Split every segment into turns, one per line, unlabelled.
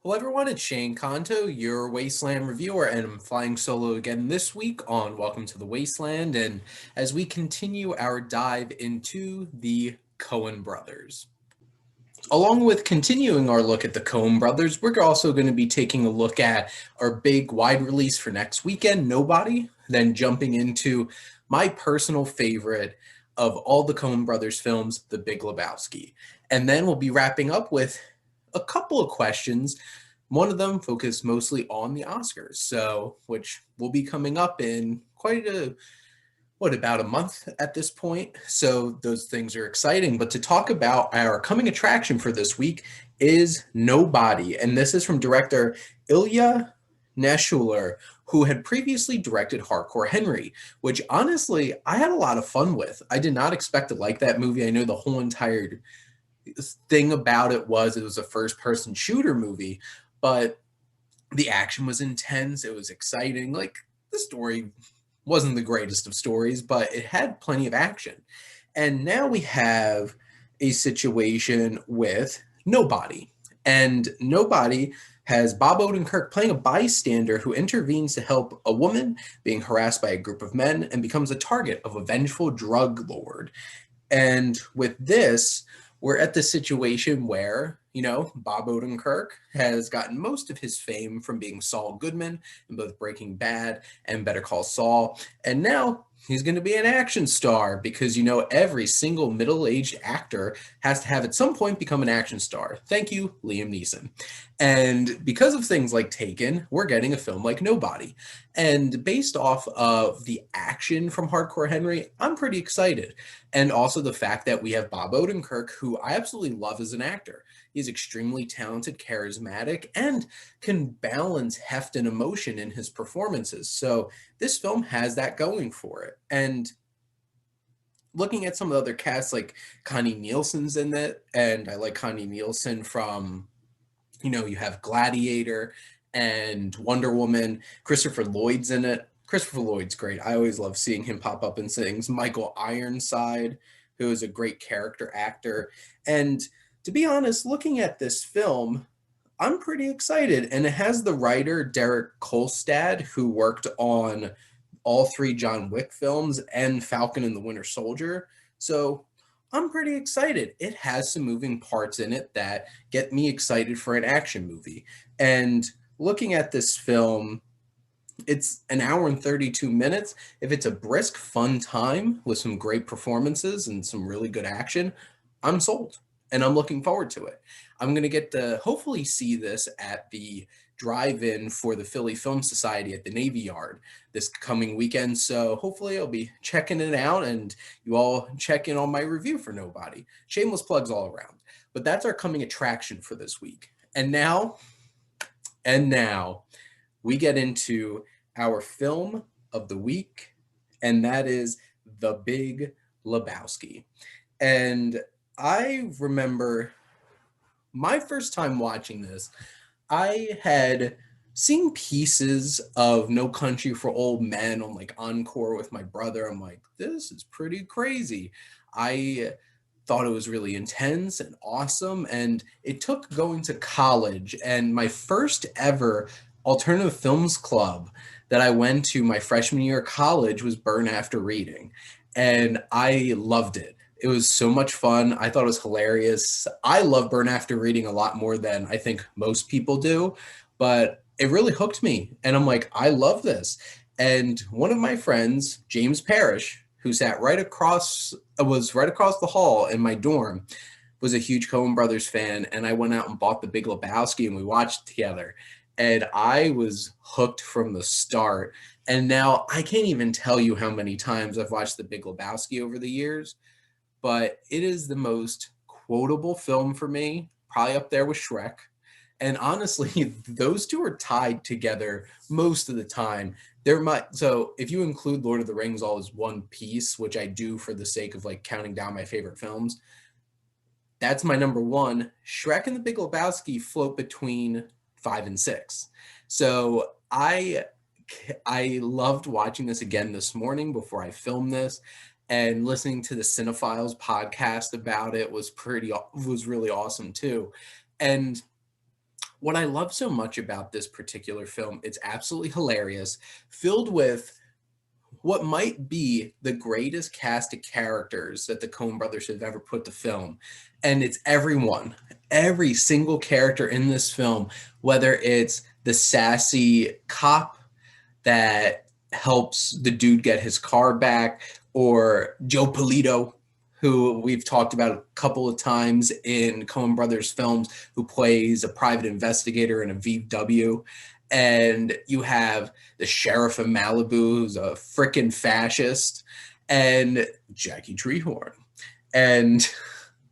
Hello everyone, it's Shane Kanto, your Wasteland Reviewer, and I'm flying solo again this week on Welcome to the Wasteland, and as we continue our dive into the Coen brothers. Along with continuing our look at the Coen brothers, we're also going to be taking a look at our big wide release for next weekend, Nobody, then jumping into my personal favorite of all the Coen brothers films, The Big Lebowski. And then we'll be wrapping up with a couple of questions. One of them focused mostly on the Oscars, so which will be coming up in quite a about a month at this point. So those things are exciting. But to talk about our coming attraction for this week is Nobody. And this is from director Ilya Neshuler, who had previously directed Hardcore Henry, which honestly I had a lot of fun with. I did not expect to like that movie. I know the whole entire thing about it was a first person shooter movie, but the action was intense. It was exciting. Like the story wasn't the greatest of stories, but it had plenty of action. And now we have a situation with Nobody. And Nobody has Bob Odenkirk playing a bystander who intervenes to help a woman being harassed by a group of men and becomes a target of a vengeful drug lord. And with this, we're at the situation where, Bob Odenkirk has gotten most of his fame from being Saul Goodman in both Breaking Bad and Better Call Saul. And now he's going to be an action star because, every single middle-aged actor has to have at some point become an action star. Thank you, Liam Neeson. And because of things like Taken, we're getting a film like Nobody. And based off of the action from Hardcore Henry, I'm pretty excited. And also the fact that we have Bob Odenkirk, who I absolutely love as an actor. He's extremely talented, charismatic, and can balance heft and emotion in his performances. So this film has that going for it. And looking at some of the other casts, like Connie Nielsen's in it, and I like Connie Nielsen from, you have Gladiator and Wonder Woman. Christopher Lloyd's in it. Christopher Lloyd's great. I always love seeing him pop up in things. Michael Ironside, who is a great character actor. And to be honest, looking at this film, I'm pretty excited. And it has the writer Derek Kolstad, who worked on all three John Wick films and Falcon and the Winter Soldier. So I'm pretty excited. It has some moving parts in it that get me excited for an action movie. And looking at this film, it's an hour and 32 minutes. If it's a brisk, fun time with some great performances and some really good action, I'm sold. And I'm looking forward to it. I'm going to get to hopefully see this at the drive-in for the Philly Film Society at the Navy Yard this coming weekend. So hopefully I'll be checking it out and you all check in on my review for Nobody. Shameless plugs all around. But that's our coming attraction for this week. And now we get into our film of the week, and that is The Big Lebowski. And I remember my first time watching this, I had seen pieces of No Country for Old Men on like Encore with my brother. I'm like, this is pretty crazy. I thought it was really intense and awesome. And it took going to college and my first ever alternative films club that I went to my freshman year of college was Burn After Reading. And I loved it. It was so much fun. I thought it was hilarious. I love Burn After Reading a lot more than I think most people do, but it really hooked me. And I'm like, I love this. And one of my friends, James Parrish, who sat was right across the hall in my dorm, was a huge Coen Brothers fan. And I went out and bought The Big Lebowski and we watched it together. And I was hooked from the start. And now I can't even tell you how many times I've watched The Big Lebowski over the years, but it is the most quotable film for me, probably up there with Shrek. And honestly, those two are tied together most of the time. So if you include Lord of the Rings all as one piece, which I do for the sake of like counting down my favorite films, that's my number one. Shrek and The Big Lebowski float between 5 and 6. So I loved watching this again this morning before I filmed this, and listening to the Cinephiles podcast about it was really awesome too. And what I love so much about this particular film, it's absolutely hilarious, filled with what might be the greatest cast of characters that the Coen brothers have ever put to film. And it's everyone, every single character in this film, whether it's the sassy cop that helps the dude get his car back, or Joe Polito, who we've talked about a couple of times in Coen Brothers films, who plays a private investigator in a VW. And you have the sheriff of Malibu, who's a freaking fascist, and Jackie Treehorn, and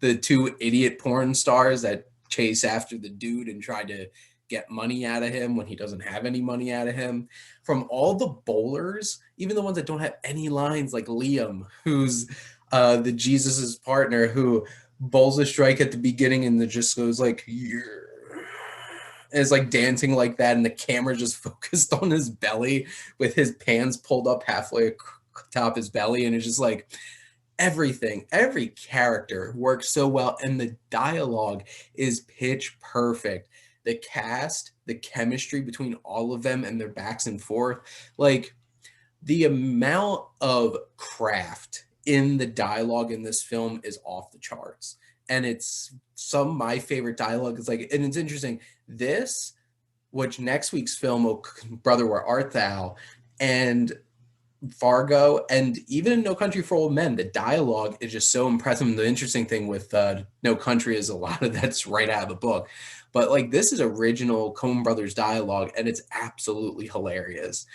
the two idiot porn stars that chase after the dude and try to get money out of him when he doesn't have any money out of him. From all the bowlers, even the ones that don't have any lines, like Liam, who's the Jesus's partner, who bowls a strike at the beginning and just goes like, yeah. And it's like dancing like that, and the camera just focused on his belly with his pants pulled up halfway atop his belly, and it's just like everything, every character works so well, and the dialogue is pitch perfect. The cast, the chemistry between all of them and their backs and forth, like the amount of craft in the dialogue in this film is off the charts. And it's some of my favorite dialogue is like, and it's interesting, this, which next week's film, Oh Brother, Where Art Thou, and Fargo, and even in No Country for Old Men, the dialogue is just so impressive. And the interesting thing with No Country is a lot of that's right out of the book. But like, this is original Coen Brothers dialogue, and it's absolutely hilarious.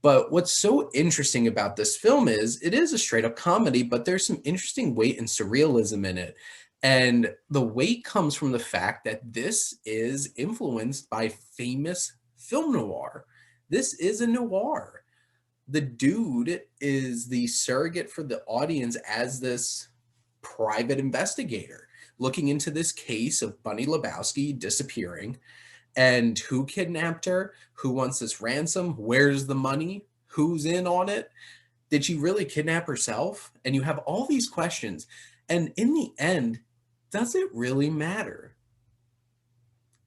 But what's so interesting about this film is it is a straight up comedy, but there's some interesting weight and surrealism in it. And the weight comes from the fact that this is influenced by famous film noir. This is a noir. The dude is the surrogate for the audience as this private investigator looking into this case of Bunny Lebowski disappearing. And who kidnapped her? Who wants this ransom? Where's the money? Who's in on it? Did she really kidnap herself? And you have all these questions. And in the end, does it really matter?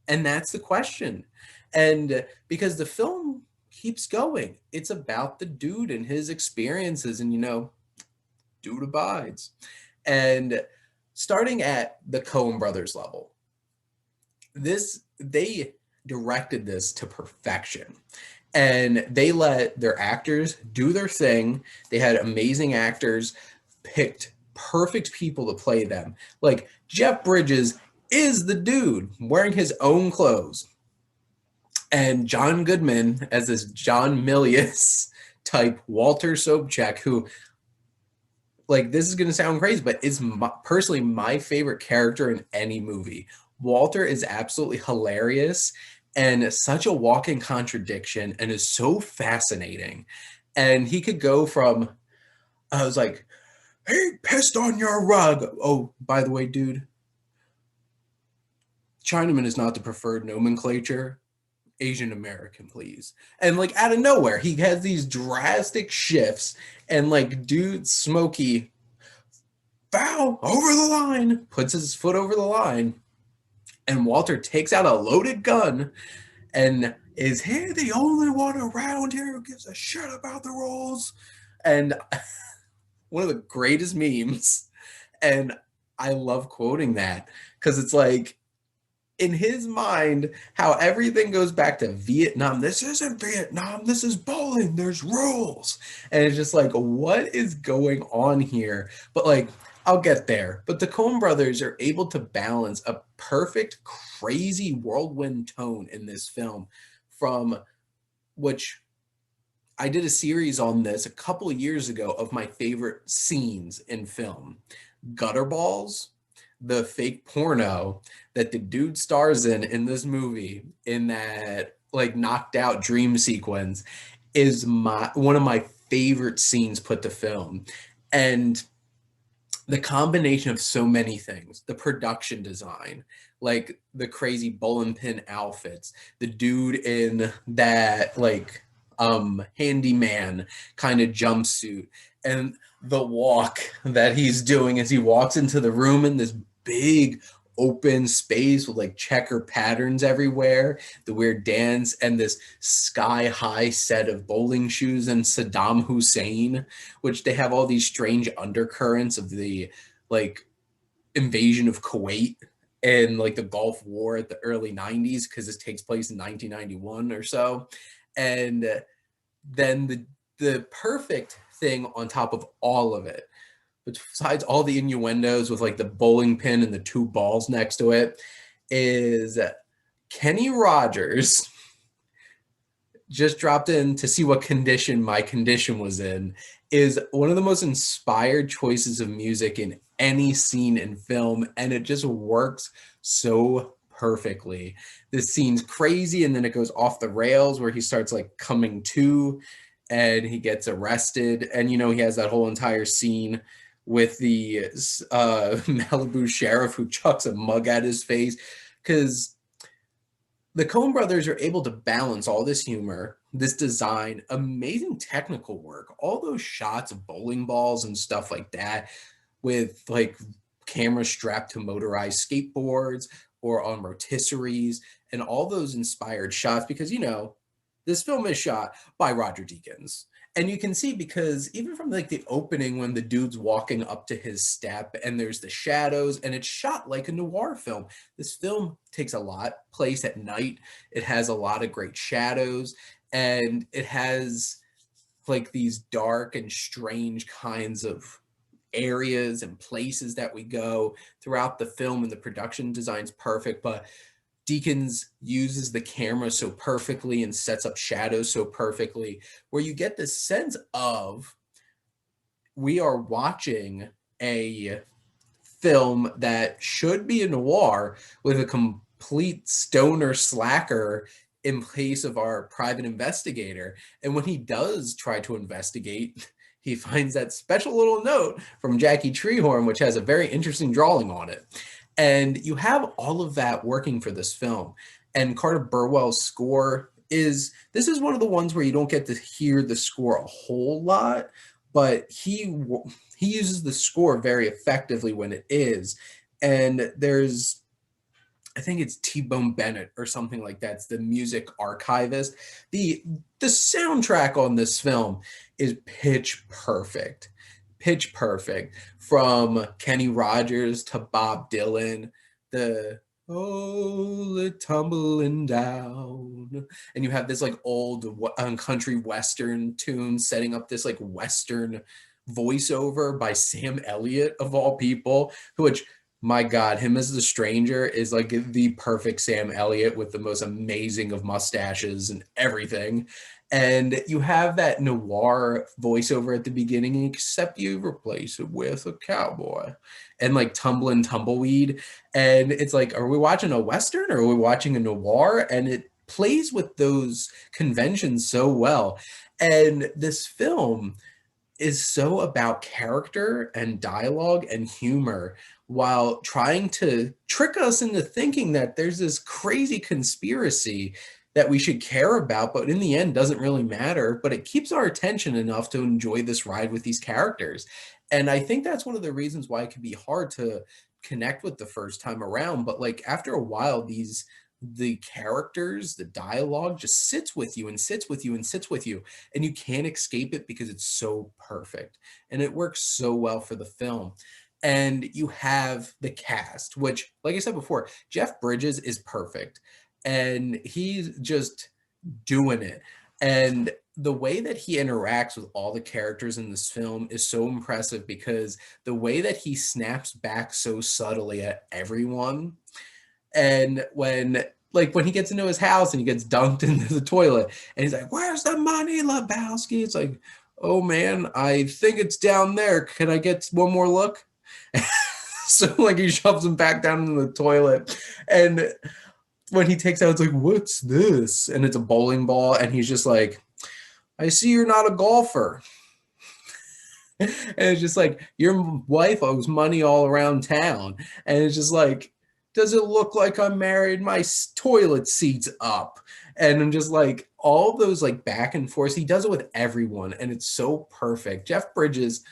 And that's the question. And because the film keeps going, it's about the dude and his experiences, and dude abides. And starting at the Coen brothers level, they directed this to perfection, and they let their actors do their thing. They had amazing actors, picked perfect people to play them. Like Jeff Bridges is the dude wearing his own clothes, and John Goodman as this John Milius type Walter Sobchak, who, like, this is going to sound crazy, but is personally my favorite character in any movie. Walter is absolutely hilarious and such a walking contradiction, and is so fascinating. And he could go from, I was like, hey, pissed on your rug. Oh, by the way, dude, Chinaman is not the preferred nomenclature. Asian American, please. And like out of nowhere, he has these drastic shifts, and like, dude, Smokey, foul, over the line, puts his foot over the line, and Walter takes out a loaded gun and is he the only one around here who gives a shit about the rules? And one of the greatest memes. And I love quoting that because it's like, in his mind, how everything goes back to Vietnam. This isn't Vietnam. This is bowling. There's rules. And it's just like, what is going on here? But like, I'll get there. But the Coen brothers are able to balance a perfect, crazy whirlwind tone in this film, from which I did a series on this a couple of years ago of my favorite scenes in film. Gutter balls, the fake porno that the dude stars in this movie, in that like knocked out dream sequence, is one of my favorite scenes put to film. And the combination of so many things, the production design, like the crazy bowling pin outfits, the dude in that like handyman kind of jumpsuit, and the walk that he's doing as he walks into the room in this big open space with like checker patterns everywhere, the weird dance, and this sky high set of bowling shoes and Saddam Hussein, which they have all these strange undercurrents of the like invasion of Kuwait and like the Gulf War at the early 90s, because this takes place in 1991 or so. And then the perfect thing on top of all of it, besides all the innuendos with like the bowling pin and the two balls next to it, is Kenny Rogers just dropped in to see what condition my condition was in, is one of the most inspired choices of music in any scene in film, and it just works so perfectly. This scene's crazy, and then it goes off the rails where he starts like coming to, and he gets arrested, and he has that whole entire scene with the Malibu sheriff who chucks a mug at his face, because the Coen brothers are able to balance all this humor, this design, amazing technical work, all those shots of bowling balls and stuff like that, with like cameras strapped to motorized skateboards or on rotisseries, and all those inspired shots, because this film is shot by Roger Deakins. And you can see, because even from like the opening, when the dude's walking up to his step and there's the shadows, and it's shot like a noir film. This film takes a lot place at night. It has a lot of great shadows, and it has like these dark and strange kinds of areas and places that we go throughout the film, and the production design's perfect. But Deakins uses the camera so perfectly and sets up shadows so perfectly, where you get this sense of we are watching a film that should be a noir with a complete stoner slacker in place of our private investigator. And when he does try to investigate, he finds that special little note from Jackie Treehorn, which has a very interesting drawing on it. And you have all of that working for this film. And Carter Burwell's score this is one of the ones where you don't get to hear the score a whole lot, but he uses the score very effectively when it is. And I think it's T-Bone Bennett or something like that. It's the music archivist. The soundtrack on this film is pitch perfect. Pitch perfect. From Kenny Rogers to Bob Dylan, the "Oh, tumbling down," and you have this like old country western tune setting up this like western voiceover by Sam Elliott of all people, which, my God, him as the stranger is like the perfect Sam Elliott with the most amazing of mustaches and everything. And you have that noir voiceover at the beginning, except you replace it with a cowboy and like Tumbling Tumbleweed. And it's like, are we watching a Western or are we watching a noir? And it plays with those conventions so well. And this film is so about character and dialogue and humor, while trying to trick us into thinking that there's this crazy conspiracy that we should care about, but in the end doesn't really matter. But it keeps our attention enough to enjoy this ride with these characters. And I think that's one of the reasons why it can be hard to connect with the first time around. But like after a while, the characters, the dialogue just sits with you and sits with you and sits with you, and you can't escape it because it's so perfect and it works so well for the film. And you have the cast, which, like I said before, Jeff Bridges is perfect, and he's just doing it. And the way that he interacts with all the characters in this film is so impressive, because the way that he snaps back so subtly at everyone, and when he gets into his house and he gets dunked into the toilet and he's like, "Where's the money, Lebowski?" It's like, "Oh man, I think it's down there. Can I get one more look?" So like he shoves him back down into the toilet. And when he takes out, it's like, "What's this?" And it's a bowling ball. And he's just like, "I see you're not a golfer." And it's just like, "Your wife owes money all around town." And it's just like, "Does it look like I'm married? My toilet seat's up." And I'm just like, all those like back and forth. He does it with everyone, and it's so perfect. Jeff Bridges,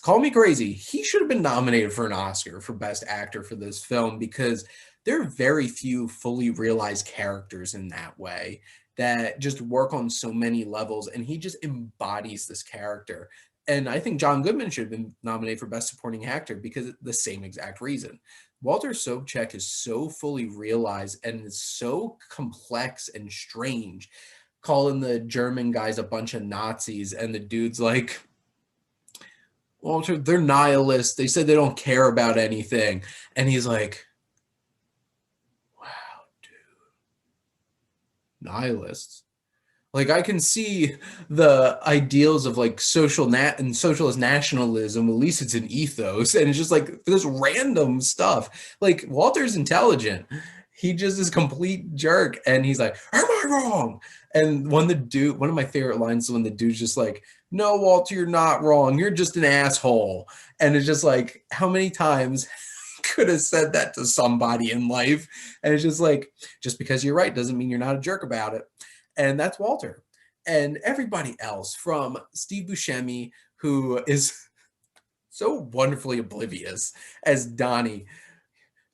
Call me crazy. He should have been nominated for an Oscar for Best Actor for this film because there are very few fully realized characters in that way that just work on so many levels, and he just embodies this character. And I think John Goodman should have been nominated for Best Supporting Actor because of the same exact reason. Walter Sobchak is so fully realized and is so complex and strange, calling the German guys a bunch of Nazis, and the dude's like, Walter, they're nihilists. They said they don't care about anything. And he's like, wow, dude, nihilists. Like, I can see the ideals of like and socialist nationalism. At least it's an ethos, and it's just like this random stuff. Like, Walter's intelligent. He just is a complete jerk, and he's like, "Am I wrong?" And one of my favorite lines is when the dude's just like, "No, Walter, you're not wrong. You're just an asshole." And it's just like, how many times could have said that to somebody in life? And it's just like, just because you're right doesn't mean you're not a jerk about it. And that's Walter. And everybody else, from Steve Buscemi, who is so wonderfully oblivious as Donnie.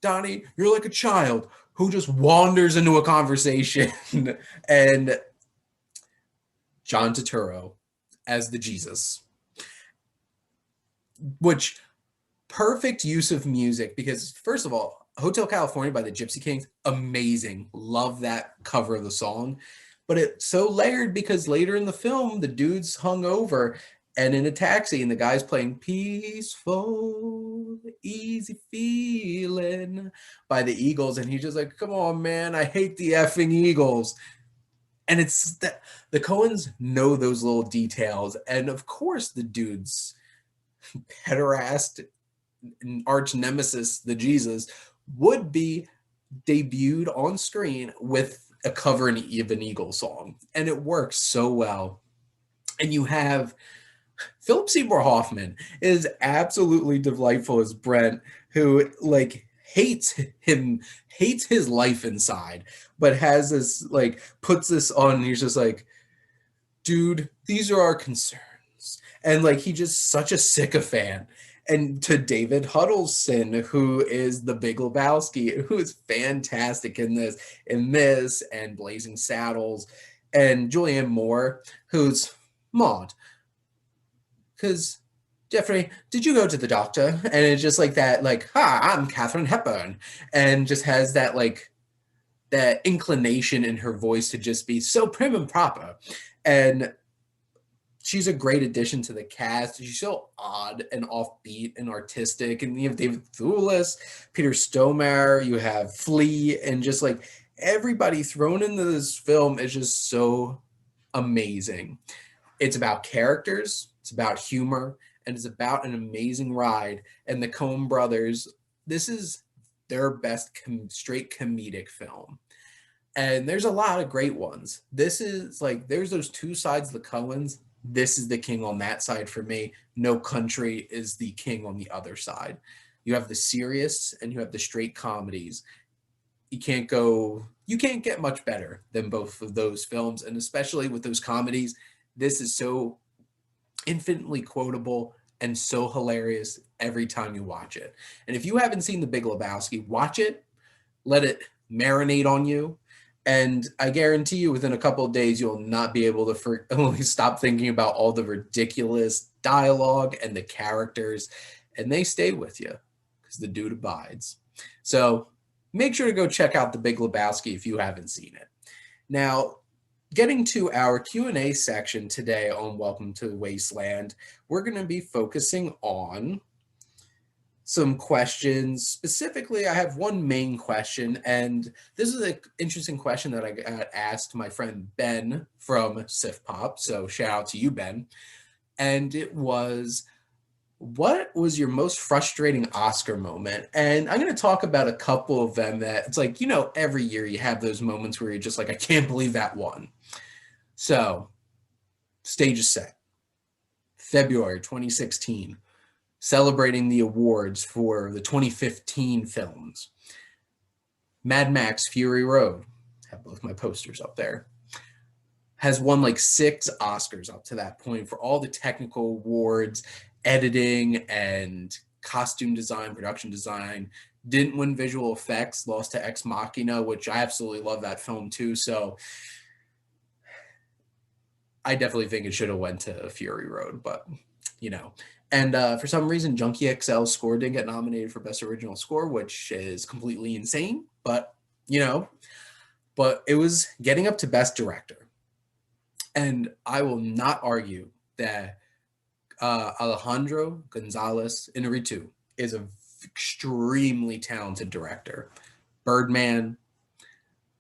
Donnie, you're like a child who just wanders into a conversation. And John Turturro as the Jesus, which perfect use of music, because first of all, Hotel California by the Gypsy Kings, amazing. Love that cover of the song. But it's so layered because later in the film, the dude's hung over and in a taxi, and the guy's playing Peaceful, Easy Feeling by the Eagles. And he's just like, come on, man, I hate the effing Eagles. And it's that the Coens know those little details. And of course, the dude's pederast arch nemesis, the Jesus, would be debuted on screen with a cover of an Eagle song, and it works so well. And you have Philip Seymour Hoffman is absolutely delightful as Brent, who like hates his life inside, but has this like puts this on, and he's just like, dude, these are our concerns. And like he just such a sycophant. And to David Huddleston, who is the Big Lebowski, who is fantastic in this and Blazing Saddles, and Julianne Moore, who's Maud. Because Jeffrey, did you go to the doctor? And it's just like that, like, hi, I'm Katharine Hepburn, and just has that like that inclination in her voice to just be so prim and proper. And she's a great addition to the cast. She's so odd and offbeat and artistic. And you have David Thewlis, Peter Stormare, you have Flea, and just like everybody thrown into this film is just so amazing. It's about characters, it's about humor, and it's about an amazing ride. And the Coen brothers, this is their best straight comedic film. And there's a lot of great ones. This is like, there's those two sides of the Coens. This is the king on that side for me. No Country is the king on the other side. You have the serious and you have the straight comedies. You can't get much better than both of those films. And especially with those comedies, this is so infinitely quotable and so hilarious every time you watch it. And if you haven't seen The Big Lebowski, watch it, let it marinate on you. And I guarantee you within a couple of days, you'll not be able to only stop thinking about all the ridiculous dialogue and the characters, and they stay with you because the dude abides. So make sure to go check out The Big Lebowski if you haven't seen it. Now, getting to our Q&A section today on Welcome to Wasteland, we're going to be focusing on some questions. Specifically, I have one main question, and this is an interesting question that I got asked my friend Ben from Sif Pop, so shout out to you, Ben. And it was, what was your most frustrating Oscar moment? And I'm going to talk about a couple of them that it's like, every year you have those moments where you're just like, I can't believe that won. So, stage is set. February 2016. Celebrating the awards for the 2015 films. Mad Max Fury Road, I have both my posters up there, has won like 6 Oscars up to that point for all the technical awards editing and costume design, production design. Didn't win visual effects, lost to Ex Machina, which I absolutely love that film too. So I definitely think it should have went to Fury Road, but you know. And for some reason, Junkie XL's score didn't get nominated for Best Original Score, which is completely insane. But you know, but it was getting up to Best Director, and I will not argue that Alejandro Gonzalez Inarritu is an extremely talented director. Birdman,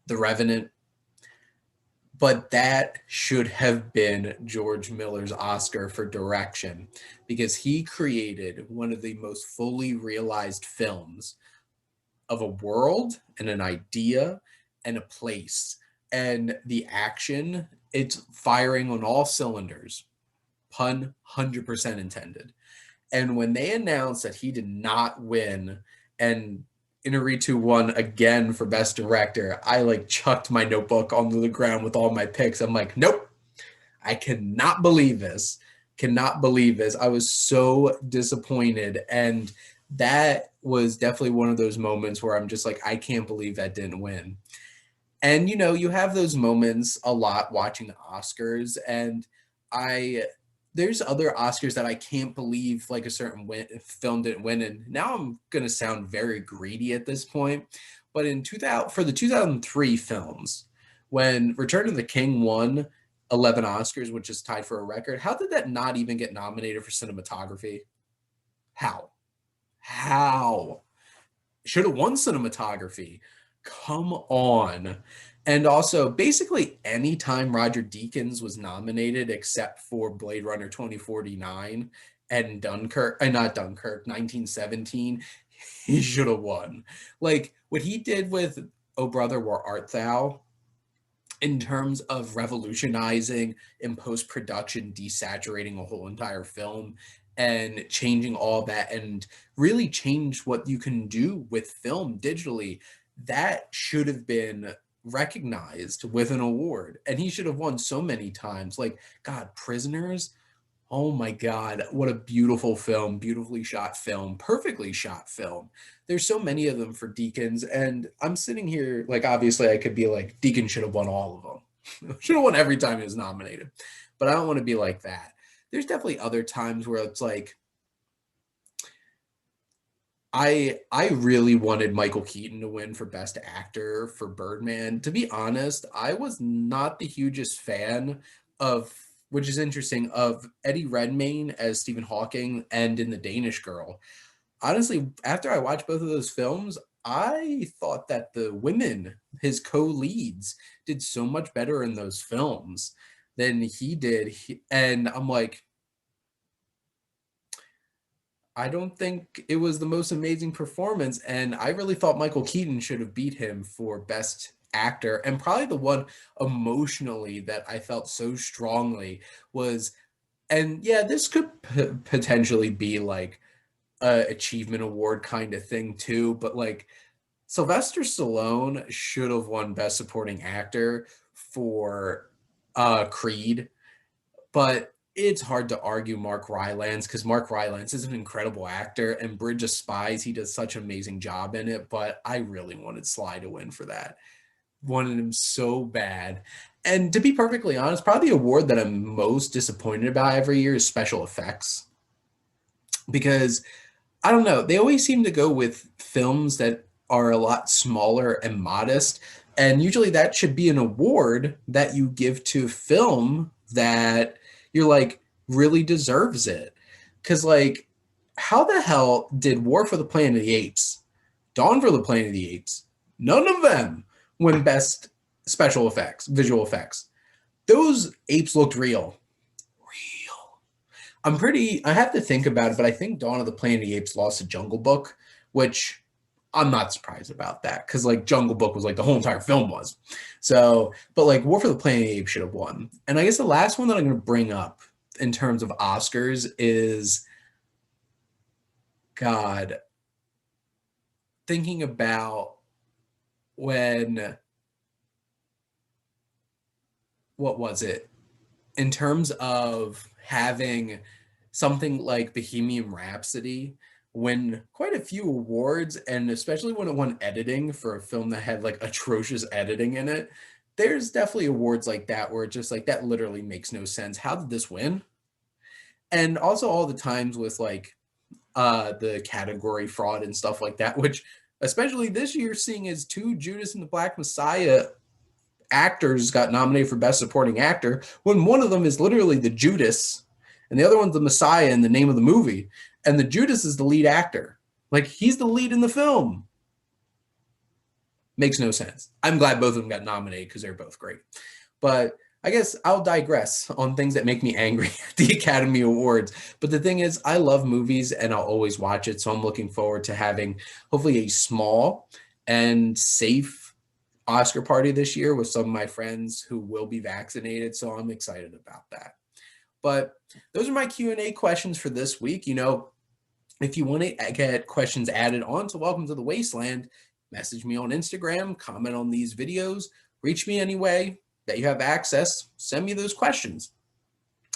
The Revenant, but that should have been George Miller's Oscar for direction because he created one of the most fully realized films of a world and an idea and a place. And the action, it's firing on all cylinders, pun 100% intended. And when they announced that he did not win and Inarritu won again for Best Director, I like chucked my notebook onto the ground with all my picks. I'm like, nope, I cannot believe this. Cannot believe this. I was so disappointed. And that was definitely one of those moments where I'm just like, I can't believe that didn't win. And you know, you have those moments a lot watching the Oscars, and I there's other Oscars that I can't believe like a certain film didn't win. And now I'm gonna sound very greedy at this point, but in 2000 for the 2003 films, when Return of the King won 11 Oscars, which is tied for a record, how did that not even get nominated for cinematography? How? How? Should have won cinematography. Come on. And also, basically, anytime Roger Deakins was nominated, except for Blade Runner 2049 and Dunkirk, not Dunkirk, 1917, he should have won. Like what he did with Oh Brother, Where Art Thou, in terms of revolutionizing in post production, desaturating a whole entire film and changing all that and really change what you can do with film digitally, that should have been recognized with an award. And he should have won so many times. Like, God, Prisoners. Oh my God, what a beautiful film, beautifully shot film, perfectly shot film. There's so many of them for Deakins, and I'm sitting here like obviously I could be like Deakins should have won all of them. Should have won every time he was nominated. But I don't want to be like that. There's definitely other times where it's like I really wanted Michael Keaton to win for Best Actor for Birdman. To be honest, I was not the hugest fan of, which is interesting, of Eddie Redmayne as Stephen Hawking and in The Danish Girl. Honestly, after I watched both of those films, I thought that the women, his co-leads, did so much better in those films than he did. And I'm like, I don't think it was the most amazing performance. And I really thought Michael Keaton should have beat him for Best Actor. And probably the one emotionally that I felt so strongly was, and yeah, this could potentially be like a achievement award kind of thing too, but like Sylvester Stallone should have won Best Supporting Actor for Creed, but it's hard to argue Mark Rylance because Mark Rylance is an incredible actor, and Bridge of Spies, he does such an amazing job in it. But I really wanted Sly to win for that. Wanted him so bad. And to be perfectly honest, probably the award that I'm most disappointed about every year is special effects because I don't know, they always seem to go with films that are a lot smaller and modest. And usually that should be an award that you give to film that you're like really deserves it. Cause like, how the hell did War for the Planet of the Apes, Dawn for the Planet of the Apes, none of them win best special effects, visual effects? Those apes looked real. I have to think about it, but I think Dawn of the Planet of the Apes lost to Jungle Book, which I'm not surprised about that because like Jungle Book was like the whole entire film was. So, but like War for the Planet of the Apes should have won. And I guess the last one that I'm going to bring up in terms of Oscars is God, thinking about when, what was it? In terms of having something like Bohemian Rhapsody win quite a few awards, and especially when it won editing for a film that had like atrocious editing in it. There's definitely awards like that where it's just like that literally makes no sense. How did this win? And also all the times with like the category fraud and stuff like that, which especially this year seeing as two Judas and the Black Messiah actors got nominated for Best Supporting Actor, when one of them is literally the Judas and the other one's the Messiah in the name of the movie. And the Judas is the lead actor. Like, he's the lead in the film. Makes no sense. I'm glad both of them got nominated because they're both great. But I guess I'll digress on things that make me angry at the Academy Awards. But the thing is, I love movies and I'll always watch it. So I'm looking forward to having hopefully a small and safe Oscar party this year with some of my friends who will be vaccinated. So I'm excited about that. But those are my Q&A questions for this week. You know, if you want to get questions added on to Welcome to the Wasteland, message me on Instagram, comment on these videos, reach me any way that you have access, send me those questions,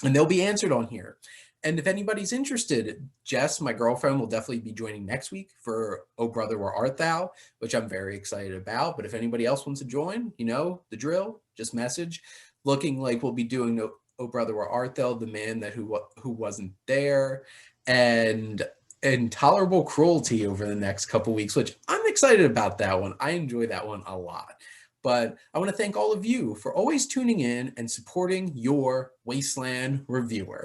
and they'll be answered on here. And if anybody's interested, Jess, my girlfriend, will definitely be joining next week for Oh Brother, Where Art Thou, which I'm very excited about. But if anybody else wants to join, you know, the drill, just message. Looking like we'll be doing Oh Brother, Where Art Thou, The Man That Who Wasn't There, and Intolerable Cruelty over the next couple weeks, which I'm excited about that one. I enjoy that one a lot. But I want to thank all of you for always tuning in and supporting your Wasteland Reviewer.